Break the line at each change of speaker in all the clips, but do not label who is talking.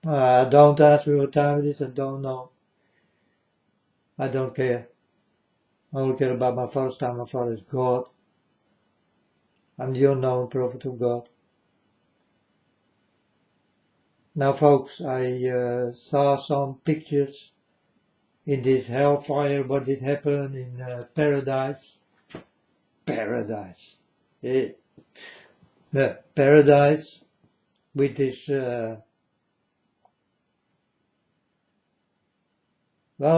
Don't ask me what time it is. I don't know. I don't care. I only care about my Father's time. My Father is God. I'm the unknown prophet of God. Now, folks, I saw some pictures in this hellfire. What did happen in paradise? Paradise. Yeah. Yeah, paradise with this. Well,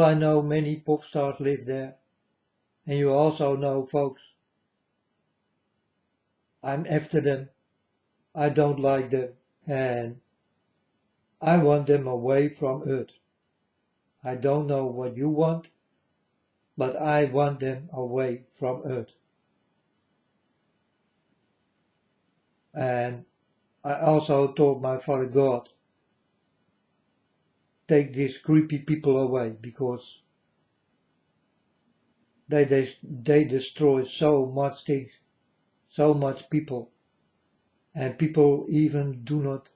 I know many pop stars live there, and you also know, folks, I'm after them. I don't like them, and I want them away from Earth. I don't know what you want, but I want them away from Earth. And I also told my Father God, take these creepy people away, because they destroy so much things, so much people, and people even do not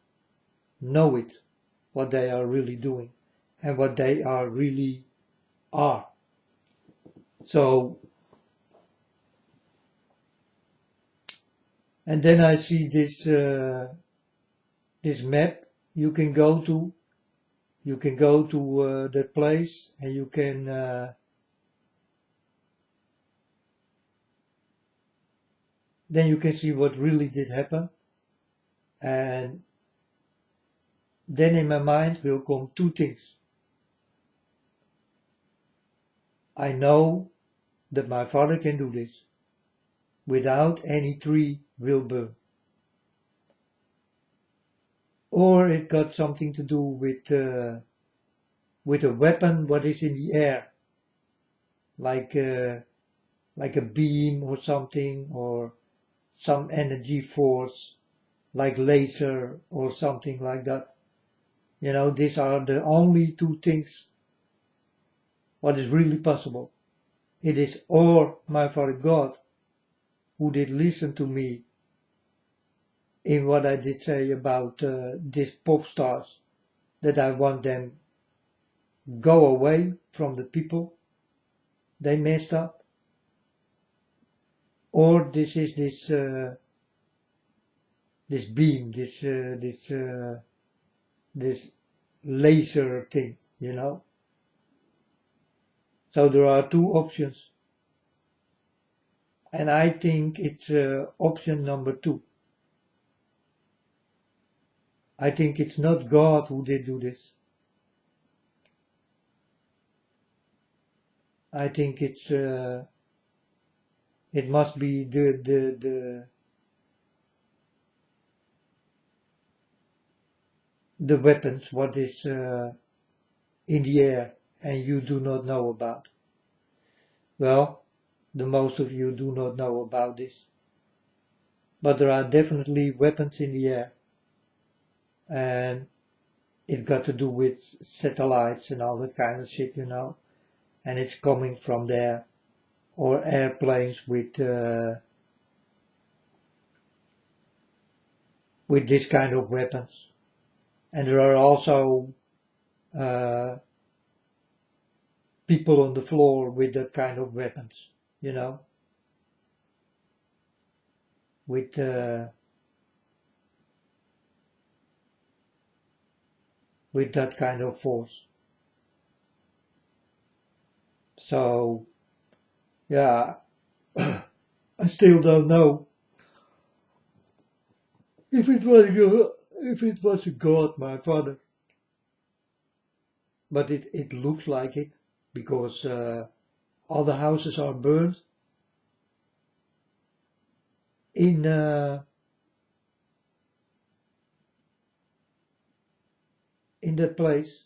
know it, what they are really doing, and what they are really are. So, and then I see this map you can go to. You can go to that place, and you can then you can see what really did happen. And then in my mind will come two things. I know that my Father can do this without any tree will burn. Or it got something to do with a weapon what is in the air, like a beam or something, or some energy force, like laser or something like that. You know, these are the only two things what is really possible. It is or my Father God who did listen to me in what I did say about these pop stars, that I want them go away from the people they messed up, or this is this beam, this laser thing, you know. So there are two options, and I think it's option number two. I think it's not God who did do this. I think it must be the weapons what is in the air and you do not know about. Well, the most of you do not know about this, but there are definitely weapons in the air, and it got to do with satellites and all that kind of shit, you know, and it's coming from there, or airplanes with this kind of weapons. And there are also people on the floor with that kind of weapons, you know, with that kind of force. So, yeah, I still don't know if it was a God, my Father, but it looks like it, because all the houses are burned in that place.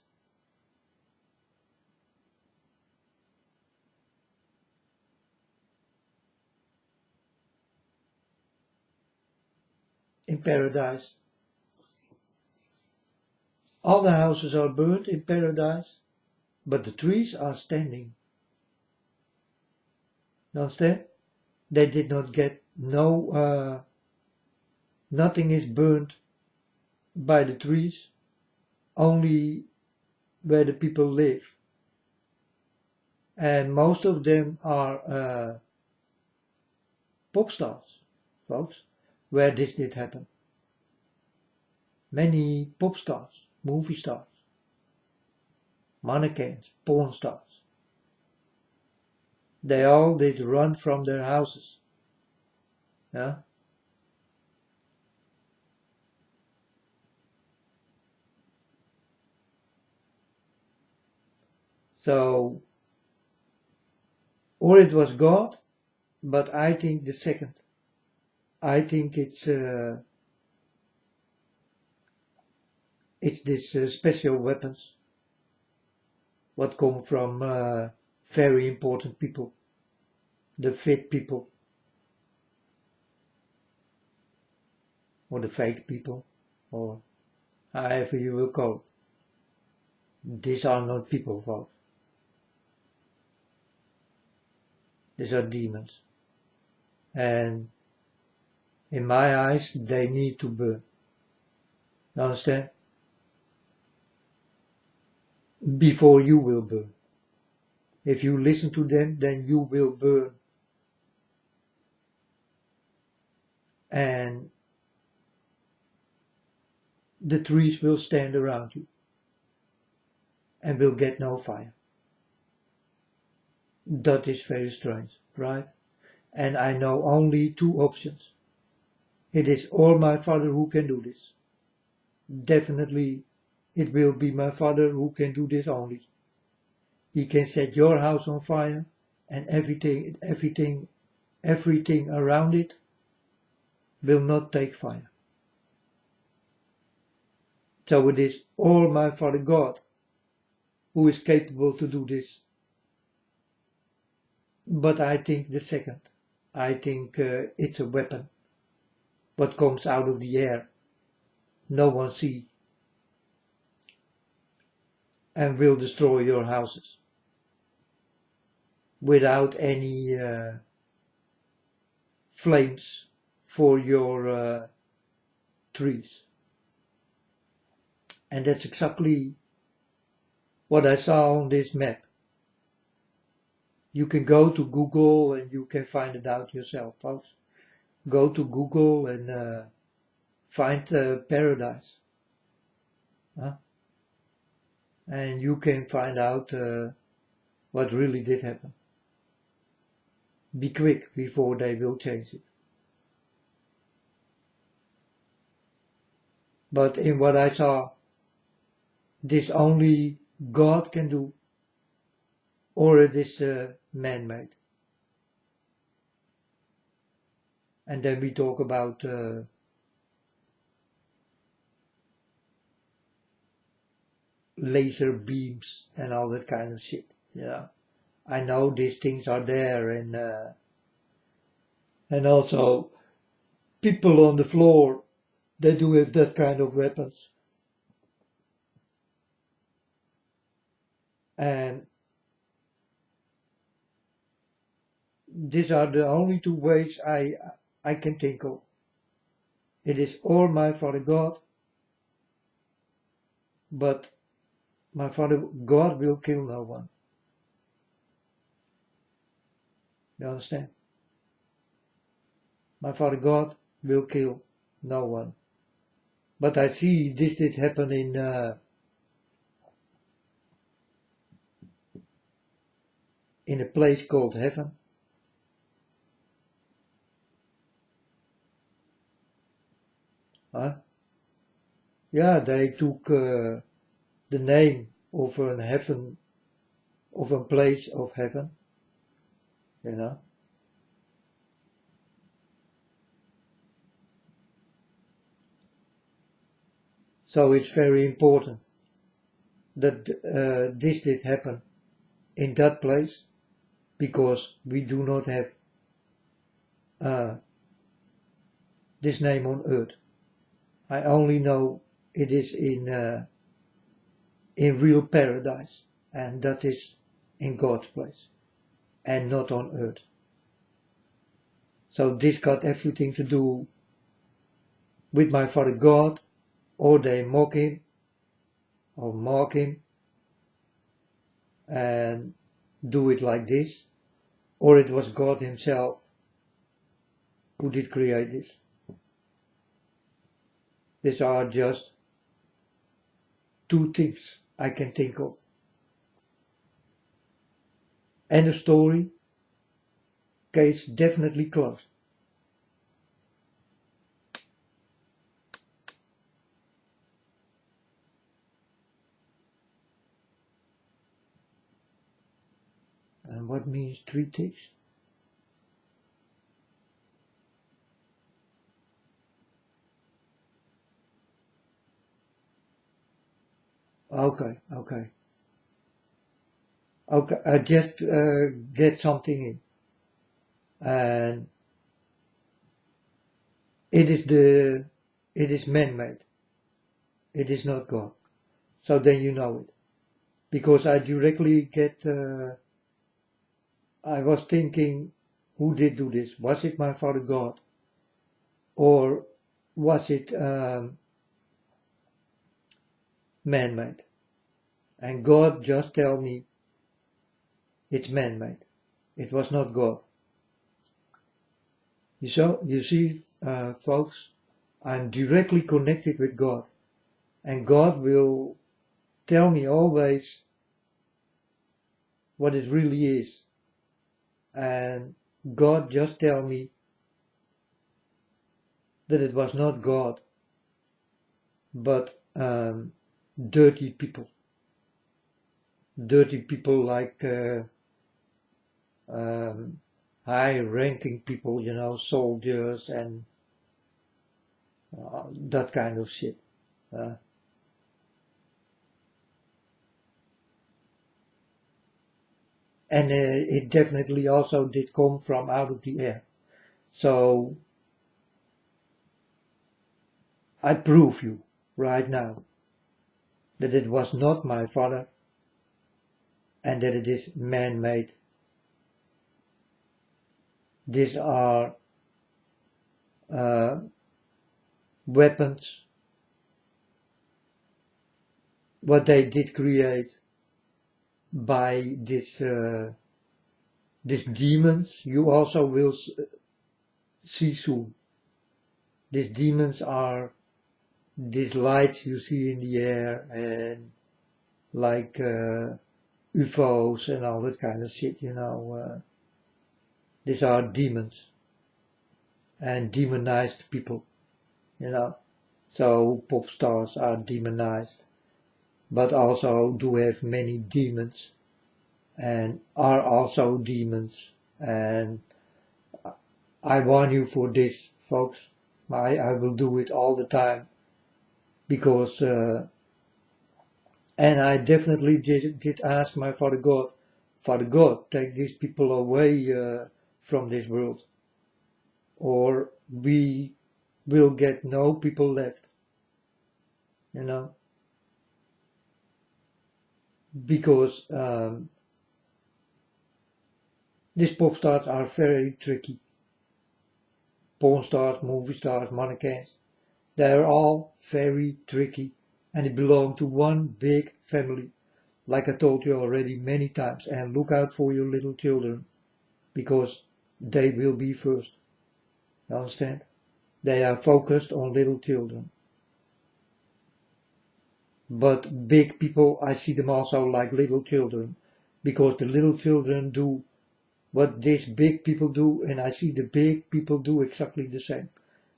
In paradise. All the houses are burned in paradise, but the trees are standing. Understand? They did not get nothing is burned by the trees, only where the people live. And most of them are pop stars, folks, where this did happen. Many pop stars, movie stars, mannequins, porn stars, they all did run from their houses. Yeah. So, or it was God, but I think the second. I think it's this special weapons what come from very important people, the fit people, or the fake people, or however you will call it. These are not people, folks. These are demons. And in my eyes, they need to burn. You understand? Before you will burn. If you listen to them, then you will burn. And the trees will stand around you and will get no fire. That is very strange, right? And I know only two options. It is or my father who can do this. Definitely it will be my father who can do this only. He can set your house on fire and everything around it will not take fire. So it is all my Father God who is capable to do this. But I think the second. I think it's a weapon. What comes out of the air. No one sees. And will destroy your houses. Without any flames for your trees. And that's exactly what I saw on this map. You can go to Google and you can find it out yourself, folks. Go to Google and find paradise. Huh? And you can find out what really did happen. Be quick before they will change it. But in what I saw, this only God can do, or it is man-made. And then we talk about laser beams and all that kind of shit. Yeah, I know these things are there, and also people on the floor, they do have that kind of weapons. And these are the only two ways I can think of. It is all my Father God, but my Father God will kill no one. You understand? My Father God will kill no one. But I see this did happen in a place called heaven. Huh? Yeah, they took the name of a heaven, of a place of heaven, you know. So it's very important that this did happen in that place, because we do not have this name on earth. I only know it is in real paradise, and that is in God's place, and not on earth. So this got everything to do with my Father God, or they mock him, or mock him and do it like this, or it was God himself who did create this. These are just two things I can think of. End of story. Case definitely closed. And what means 3 ticks? Okay. I just get something in. And it is man-made. It is not God. So then you know it. Because I directly get, I was thinking, who did do this? Was it my Father God? Or was it man-made? And God just tell me it's man-made. It was not God. You see, folks, I'm directly connected with God. And God will tell me always what it really is. And God just tell me that it was not God, but dirty people. Dirty people like high-ranking people, you know, soldiers and that kind of shit. And it definitely also did come from out of the air. So I prove you right now that it was not my father and that it is man-made. These are weapons, what they did create by this demons. You also will see soon. These demons are these lights you see in the air and like UFOs and all that kind of shit, you know. These are demons and demonized people, you know. So pop stars are demonized, but also do have many demons and are also demons. And I warn you for this, folks. I will do it all the time because, and I definitely did ask my Father God, take these people away from this world, or we will get no people left, you know, because these pop stars are very tricky. Porn stars, movie stars, mannequins, they are all very tricky and they belong to one big family, like I told you already many times. And look out for your little children, because they will be first. You understand? They are focused on little children. But big people, I see them also like little children, because the little children do what these big people do, and I see the big people do exactly the same.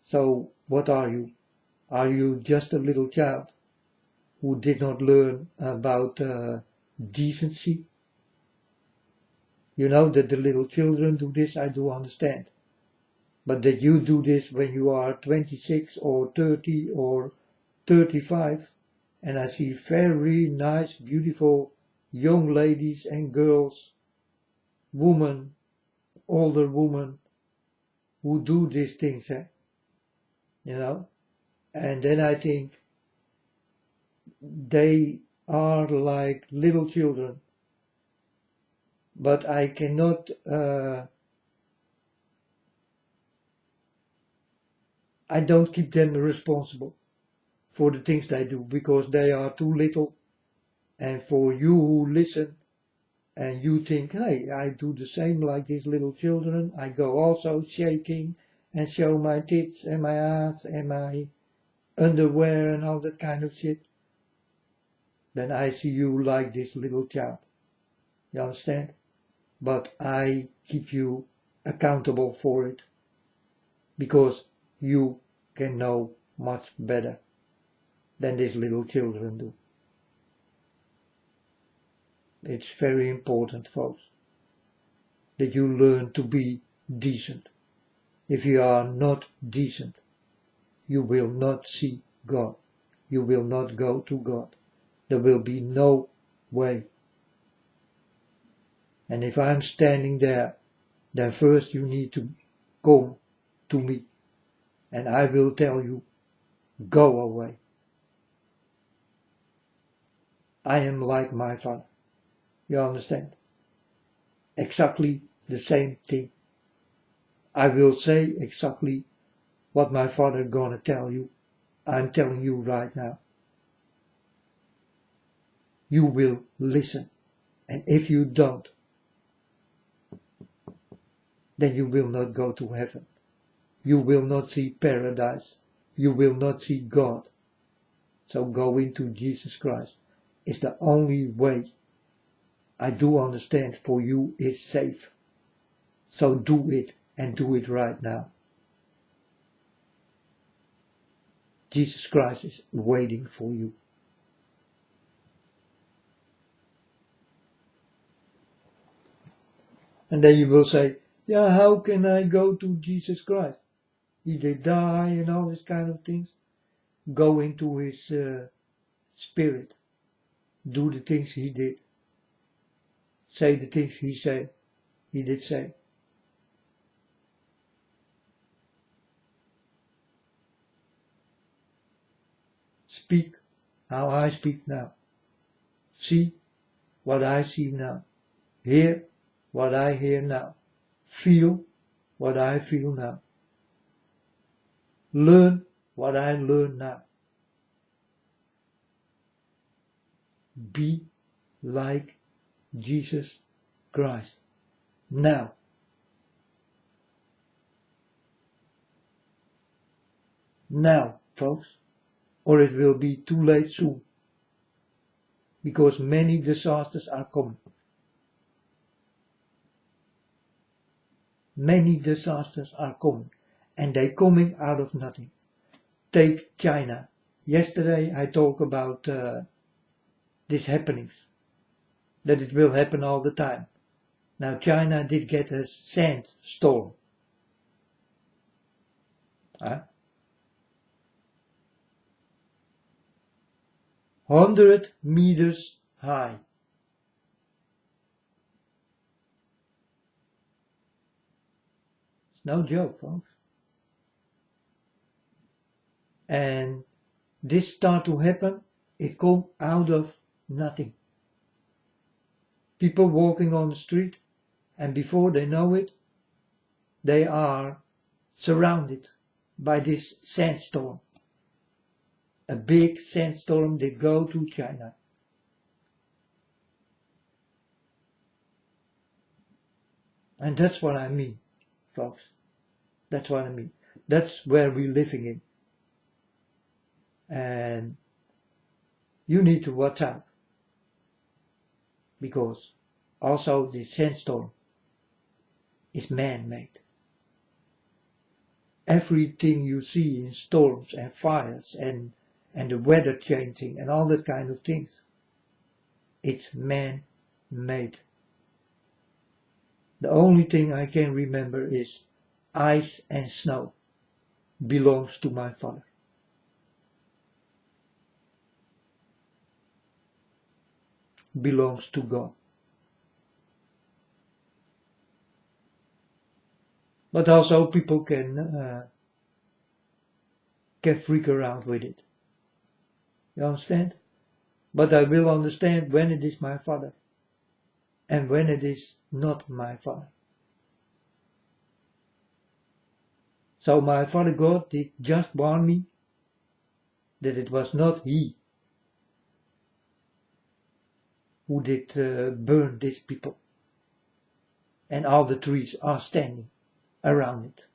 So what are you? Are you just a little child who did not learn about decency? You know that the little children do this, I do understand. But that you do this when you are 26 or 30 or 35, and I see very nice, beautiful young ladies and girls, women, older women, who do these things, you know, and then I think they are like little children, but I cannot, I don't keep them responsible for the things they do, because they are too little And for you who listen and you think, hey, I do the same like these little children, I go also shaking and show my tits and my ass and my underwear and all that kind of shit, then I see you like this little child. You understand? But I keep you accountable for it, because you can know much better than these little children do. It's very important, folks, that you learn to be decent. If you are not decent, you will not see God. You will not go to God. There will be no way. And if I'm standing there, then first you need to come to me, and I will tell you, go away. I am like my Father. You understand? Exactly the same thing. I will say exactly what my Father gonna tell you. I'm telling you right now. You will listen. And if you don't, then you will not go to heaven. You will not see paradise. You will not see God. So go into Jesus Christ. It's the only way. I do understand for you is safe. So do it, and do it right now. Jesus Christ is waiting for you. And then you will say, yeah, how can I go to Jesus Christ? He did die and all these kind of things. Go into his spirit. Do the things he did. Say the things he did say. Speak how I speak now. See what I see now. Hear what I hear now. Feel what I feel now. Learn what I learn now. Be like Jesus Christ now. Now, folks, or it will be too late soon, because many disasters are coming. Many disasters are coming, and they're coming out of nothing. Take China. Yesterday I talked about these happenings, that it will happen all the time. Now China did get a sandstorm. 100 meters high. It's no joke, folks. And this start to happen, it come out of nothing. People walking on the street, and before they know it, they are surrounded by this sandstorm. A big sandstorm that go to China. And that's what I mean, folks. That's what I mean. That's where we're living in. And you need to watch out. Because also the sandstorm is man-made. Everything you see in storms and fires and the weather changing and all that kind of things, it's man-made. The only thing I can remember is ice and snow belongs to my Father. Belongs to God. But also people can freak around with it. You understand? But I will understand when it is my Father and when it is not my Father. So my Father God did just warn me that it was not He who did burn these people. And all the trees are standing around it.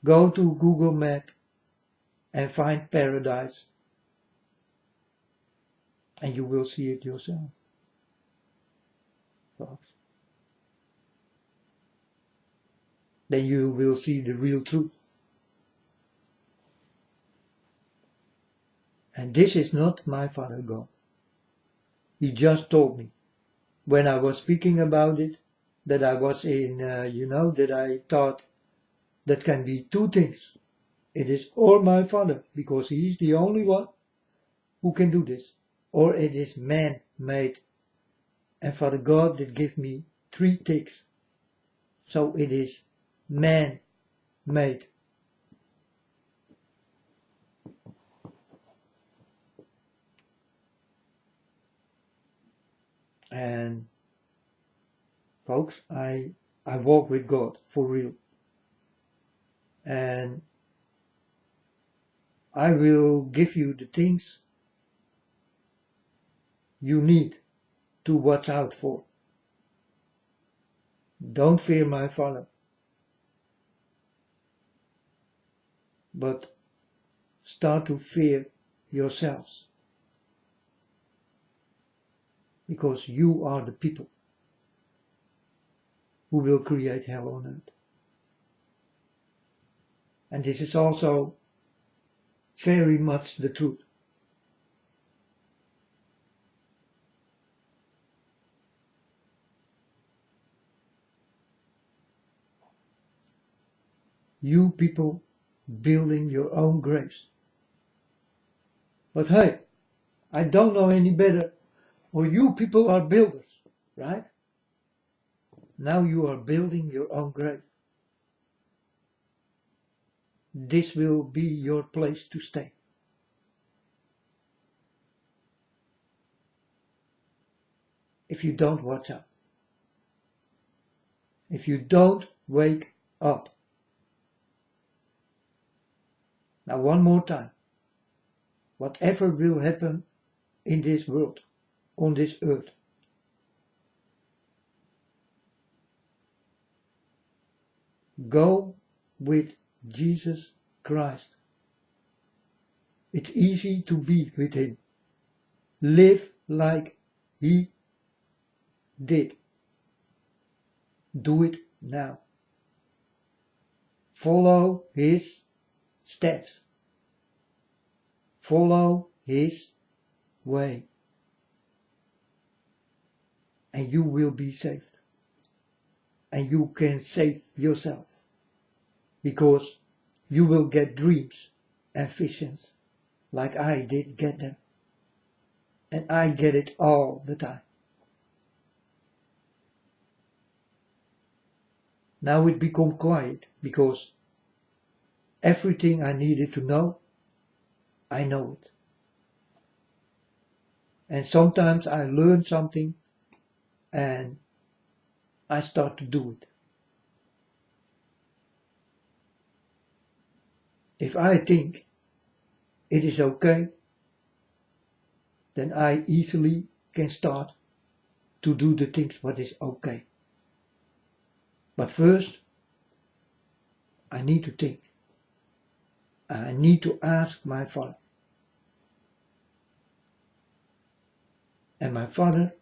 Go to Google Map and find paradise, and you will see it yourself, folks. Then you will see the real truth. And this is not my Father God. He just told me, when I was speaking about it, that I was in, that I thought that can be two things. It is or my Father, because he is the only one who can do this, or it is man-made. And Father God did give me 3 ticks. So it is man-made. And folks, I walk with God for real. And I will give you the things you need to watch out for. Don't fear my Father, but start to fear yourselves, because you are the people who will create hell on earth. And this is also very much the truth. You people building your own graves. But hey, I don't know any better, or you people are builders, right? Now you are building your own grave. This will be your place to stay. If you don't watch out. If you don't wake up. Now one more time. Whatever will happen in this world, on this earth, go with Jesus Christ. It's easy to be with him. Live like he did. Do it now. Follow his steps. Follow his way. And you will be saved. And you can save yourself. Because you will get dreams and visions like I did get them. And I get it all the time. Now it become quiet because everything I needed to know, I know it. And sometimes I learn something and I start to do it. If I think it is okay, then I easily can start to do the things what is okay. But first, I need to think. I need to ask my Father. And my Father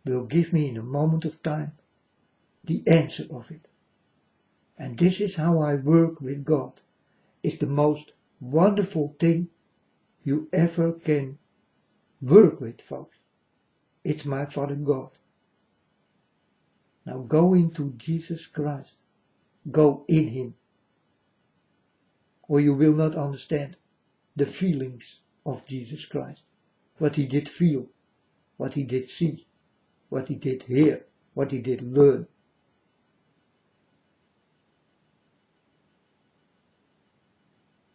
will give me in a moment of time the answer of it. And this is how I work with God. It's the most wonderful thing you ever can work with, folks. It's my Father God. Now go into Jesus Christ. Go in him. Or you will not understand the feelings of Jesus Christ. What he did feel. What he did see. What he did hear. What he did learn.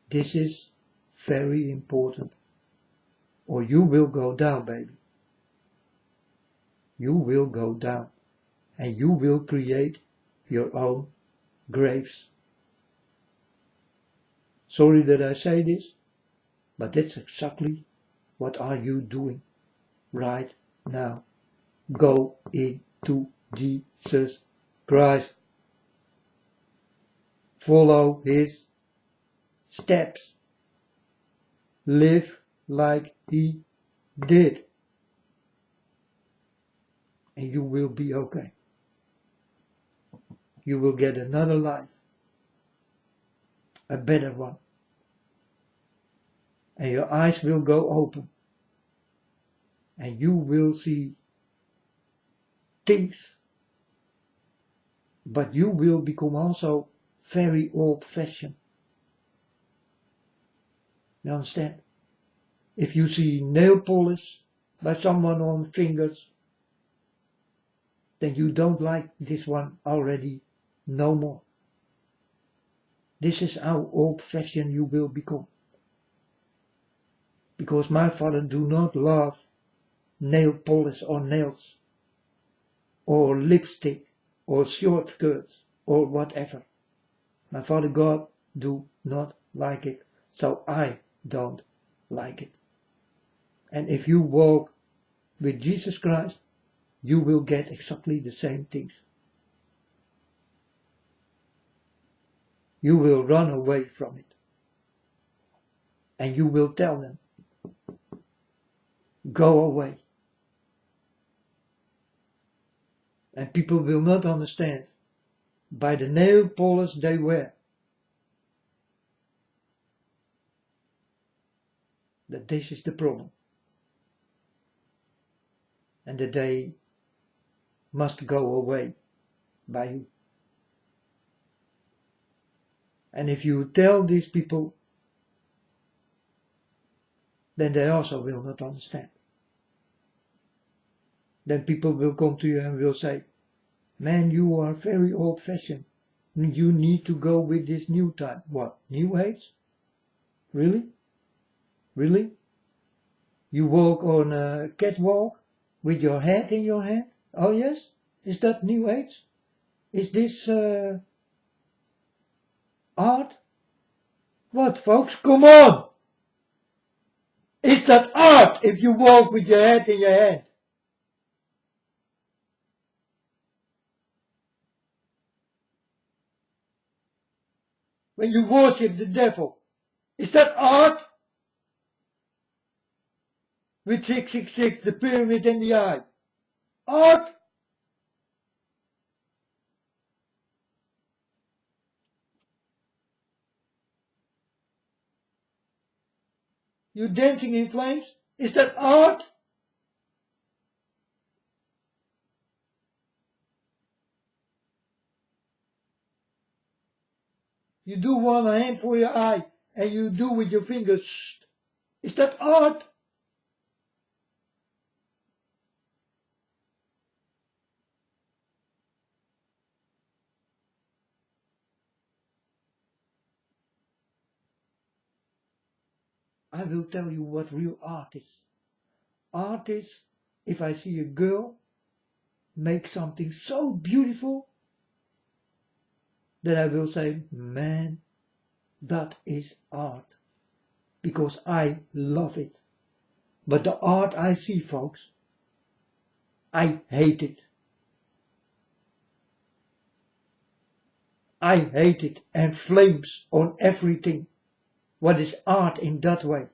This is very important. Or you will go down, baby. You will go down. And you will create your own graves. Sorry that I say this, but that's exactly What are you doing right now? Go into Jesus Christ. Follow his steps. Live like he did. And you will be okay. You will get another life. A better one. And your eyes will go open. And you will see things. But you will become also very old-fashioned. You understand? If you see nail polish by someone on fingers, then you don't like this one already no more. This is how old-fashioned you will become. Because my father do not love nail polish or nails or lipstick or short skirts or whatever. My Father God do not like it, so I don't like it. And if you walk with Jesus Christ, you will get exactly the same things. You will run away from it. And you will tell them, go away. And people will not understand by the nail polish they wear that this is the problem. And that they must go away by you. And if you tell these people, then they also will not understand. Then people will come to you and will say, man, you are very old-fashioned. You need to go with this new time. What? New age? Really? Really? You walk on a catwalk with your head in your hand? Oh yes? Is that new age? Is this art? What, folks? Come on! Is that art if you walk with your head in your hand? When you worship the devil, is that art? With 666, the pyramid and the eye. Art? You dancing in flames? Is that art? You do one hand for your eye and you do with your fingers. Is that art? I will tell you what real art is. Art is if I see a girl make something so beautiful that I will say, man, that is art. Because I love it. But the art I see, folks, I hate it. I hate it and flames on everything. What is art in that way?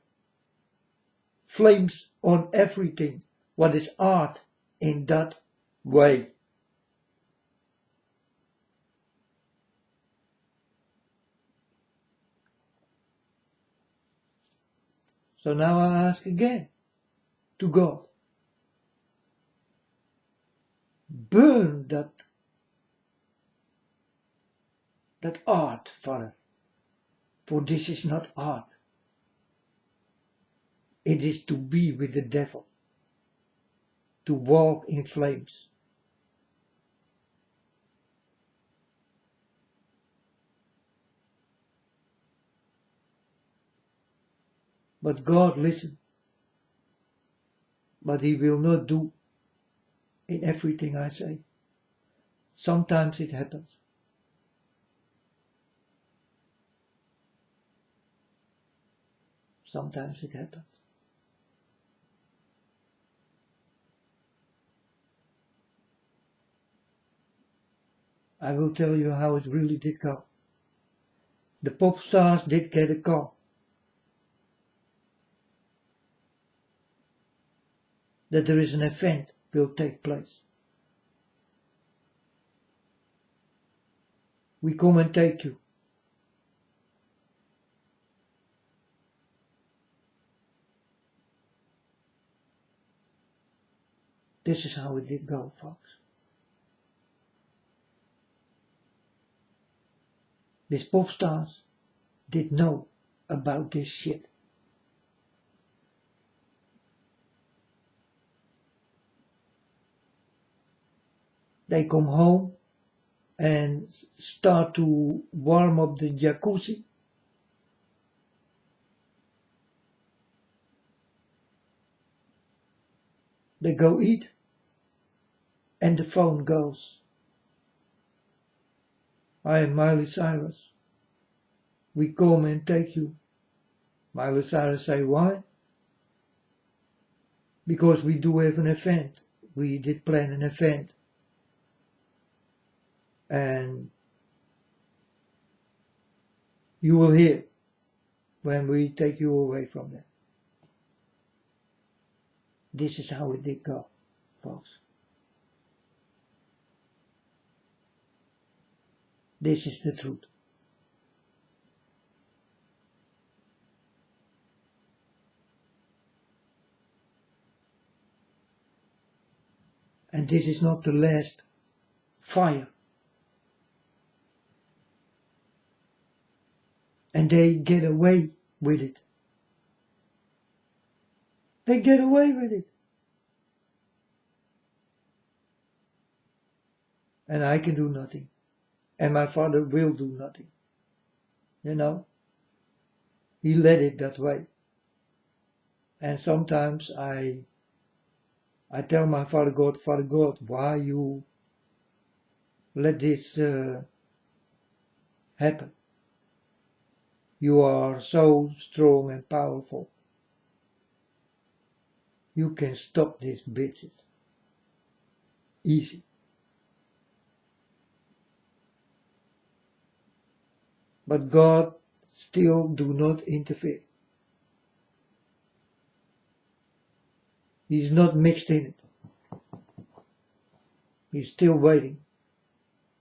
Flames on everything. What is art in that way? So now I ask again to God. Burn that art, Father. For this is not art. It is to be with the devil. To walk in flames. But God listens. But he will not do in everything I say. Sometimes it happens. Sometimes it happens. I will tell you how it really did go. The pop stars did get a call that there is an event will take place. We come and take you. This is how it did go, folks. These pop stars did know about this shit. They come home and start to warm up the jacuzzi. They go eat, and the phone goes. I am Miley Cyrus. We come and take you. Miley Cyrus say, why? Because we do have an event. We did plan an event. And you will hear when we take you away from there. This is how it did go, folks. This is the truth. And this is not the last fire. And they get away with it. They get away with it. And I can do nothing. And my father will do nothing. You know? He let it that way. And sometimes I tell my Father God, why you let this happen? You are so strong and powerful. You can stop these bitches. Easy. But God still do not interfere. He's not mixed in it. He's still waiting,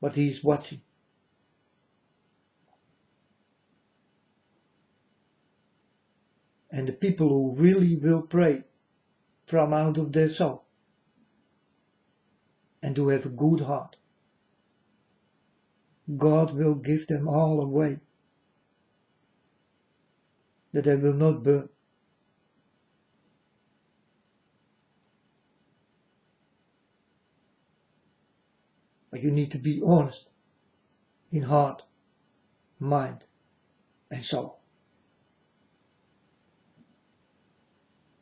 but he's watching. And the people who really will pray from out of their soul and who have a good heart, God will give them all away, that they will not burn. But you need to be honest in heart, mind, and soul.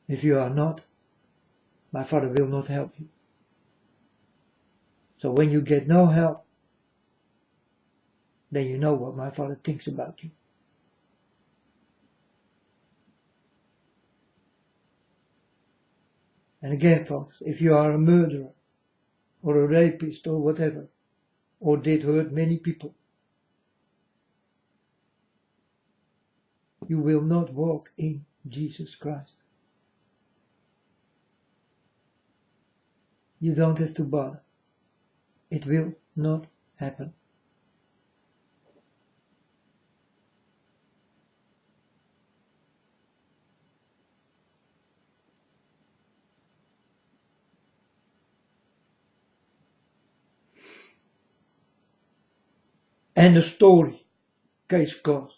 If you are not, my Father will not help you. So when you get no help, then you know what my Father thinks about you. And again, folks, if you are a murderer, or a rapist, or whatever, or did hurt many people, you will not walk in Jesus Christ. You don't have to bother. It will not happen. And the story, case closed.